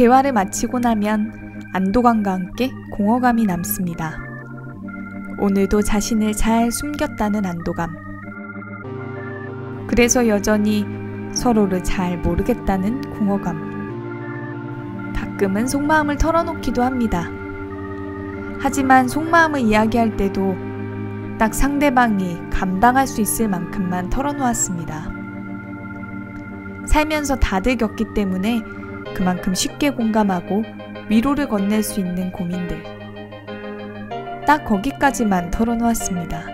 대화를 마치고 나면 안도감과 함께 공허감이 남습니다. 오늘도 자신을 잘 숨겼다는 안도감. 그래서 여전히 서로를 잘 모르겠다는 공허감. 가끔은 속마음을 털어놓기도 합니다. 하지만 속마음을 이야기할 때도 딱 상대방이 감당할 수 있을 만큼만 털어놓았습니다. 살면서 다들 겪기 때문에 그만큼 쉽게 공감하고 위로를 건넬 수 있는 고민들. 딱 거기까지만 털어놓았습니다.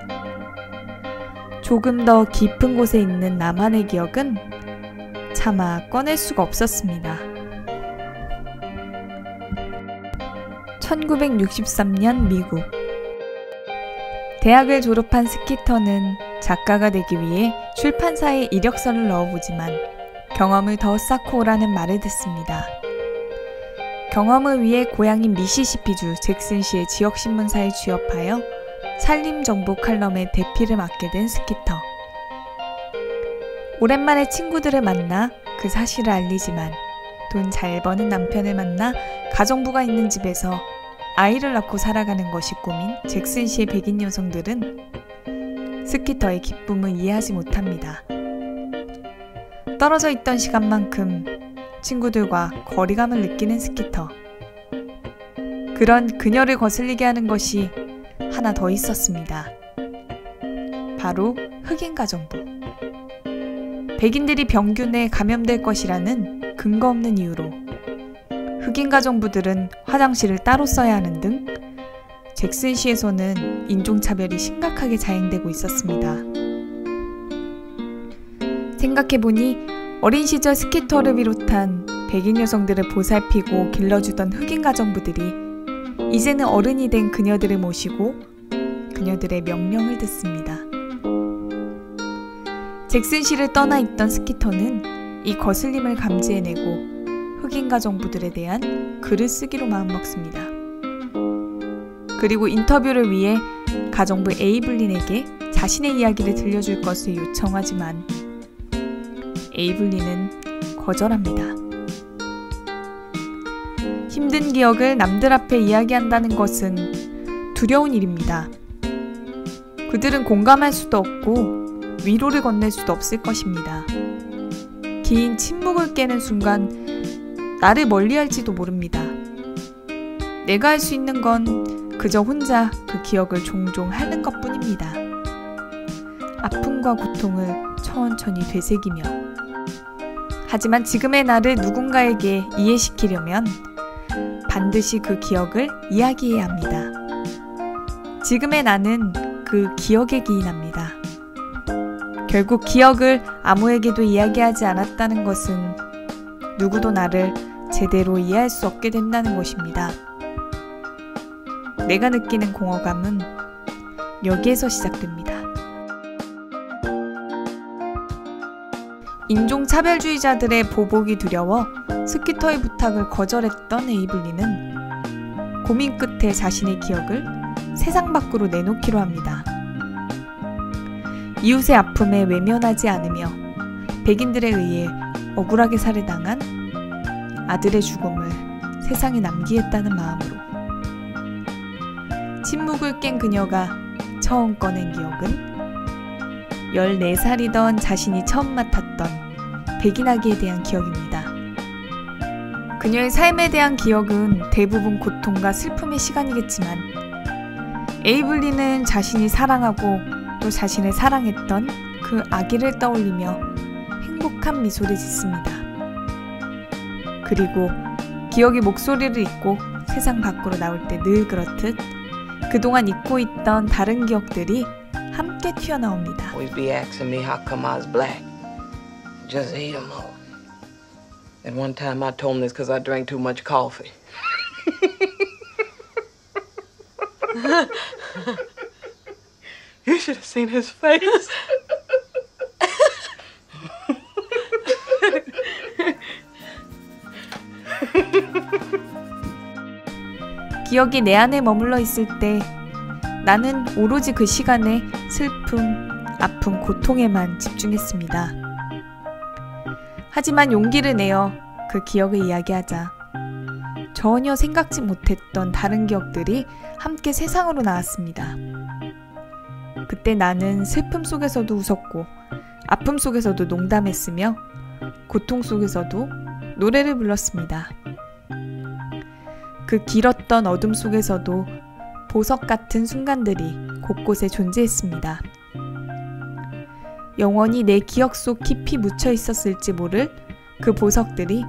조금 더 깊은 곳에 있는 나만의 기억은 차마 꺼낼 수가 없었습니다. 1963년 미국. 대학을 졸업한 스키터는 작가가 되기 위해 출판사에 이력서를 넣어보지만 경험을 더 쌓고 오라는 말을 듣습니다. 경험을 위해 고향인 미시시피주 잭슨시의 지역신문사에 취업하여 산림정보 칼럼의 대피를 맡게 된 스키터. 오랜만에 친구들을 만나 그 사실을 알리지만 돈 잘 버는 남편을 만나 가정부가 있는 집에서 아이를 낳고 살아가는 것이 꿈인 잭슨시의 백인 여성들은 스키터의 기쁨을 이해하지 못합니다. 떨어져 있던 시간만큼 친구들과 거리감을 느끼는 스키터. 그런 그녀를 거슬리게 하는 것이 하나 더 있었습니다. 바로 흑인 가정부. 백인들이 병균에 감염될 것이라는 근거 없는 이유로 흑인 가정부들은 화장실을 따로 써야 하는 등 잭슨시에서는 인종차별이 심각하게 자행되고 있었습니다. 생각해보니 어린 시절 스키터를 비롯한 백인 여성들을 보살피고 길러주던 흑인 가정부들이 이제는 어른이 된 그녀들을 모시고 그녀들의 명령을 듣습니다. 잭슨시를 떠나 있던 스키터는 이 거슬림을 감지해내고 흑인 가정부들에 대한 글을 쓰기로 마음먹습니다. 그리고 인터뷰를 위해 가정부 에이블린에게 자신의 이야기를 들려줄 것을 요청하지만 에이블린은 거절합니다. 힘든 기억을 남들 앞에 이야기한다는 것은 두려운 일입니다. 그들은 공감할 수도 없고 위로를 건넬 수도 없을 것입니다. 긴 침묵을 깨는 순간 나를 멀리할지도 모릅니다. 내가 할 수 있는 건 그저 혼자 그 기억을 종종 하는 것뿐입니다. 아픔과 고통을 천천히 되새기며. 하지만 지금의 나를 누군가에게 이해시키려면 반드시 그 기억을 이야기해야 합니다. 지금의 나는 그 기억에 기인합니다. 결국 기억을 아무에게도 이야기하지 않았다는 것은 누구도 나를 제대로 이해할 수 없게 된다는 것입니다. 내가 느끼는 공허감은 여기에서 시작됩니다. 인종차별주의자들의 보복이 두려워 스키터의 부탁을 거절했던 에이블린은 고민 끝에 자신의 기억을 세상 밖으로 내놓기로 합니다. 이웃의 아픔에 외면하지 않으며 백인들에 의해 억울하게 살해당한 아들의 죽음을 세상에 남기겠다는 마음으로. 침묵을 깬 그녀가 처음 꺼낸 기억은 14살이던 자신이 처음 맡았던 백인아기에 대한 기억입니다. 그녀의 삶에 대한 기억은 대부분 고통과 슬픔의 시간이겠지만 에이블린은 자신이 사랑하고 또 자신을 사랑했던 그 아기를 떠올리며 행복한 미소를 짓습니다. 그리고 기억이 목소리를 잇고 세상 밖으로 나올 때 늘 그렇듯 그동안 잊고 있던 다른 기억들이 함께 튀어나옵니다. Always be asking me how come I was black. Just eat them all. At one time I told him this because I drank too much coffee. You should have seen his face. 기억이 내 안에 머물러 있을 때 나는 오로지 그 시간에 슬픔, 아픔, 고통에만 집중했습니다. 하지만 용기를 내어 그 기억을 이야기하자 전혀 생각지 못했던 다른 기억들이 함께 세상으로 나왔습니다. 그때 나는 슬픔 속에서도 웃었고 아픔 속에서도 농담했으며 고통 속에서도 노래를 불렀습니다. 그 길었던 어둠 속에서도 보석 같은 순간들이 곳곳에 존재했습니다. 영원히 내 기억 속 깊이 묻혀 있었을지 모를 그 보석들이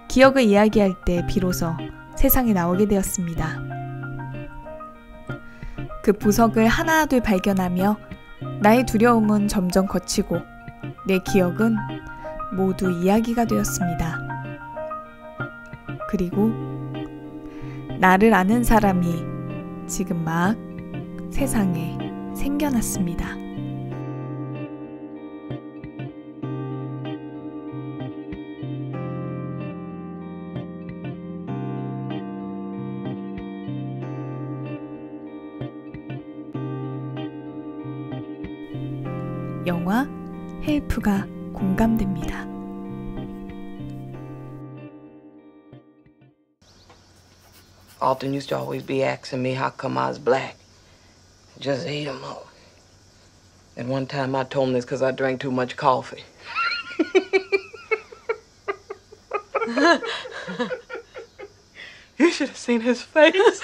기억을 이야기할 때 비로소 세상에 나오게 되었습니다. 그 보석을 하나둘 발견하며 나의 두려움은 점점 걷히고 내 기억은 모두 이야기가 되었습니다. 그리고 나를 아는 사람이 지금 막 세상에 생겨났습니다. 영화 헬프가 공감됩니다. Alton used to always be asking me how come I was black. Just ate them all. And one time I told him this because I drank too much coffee. You should have seen his face.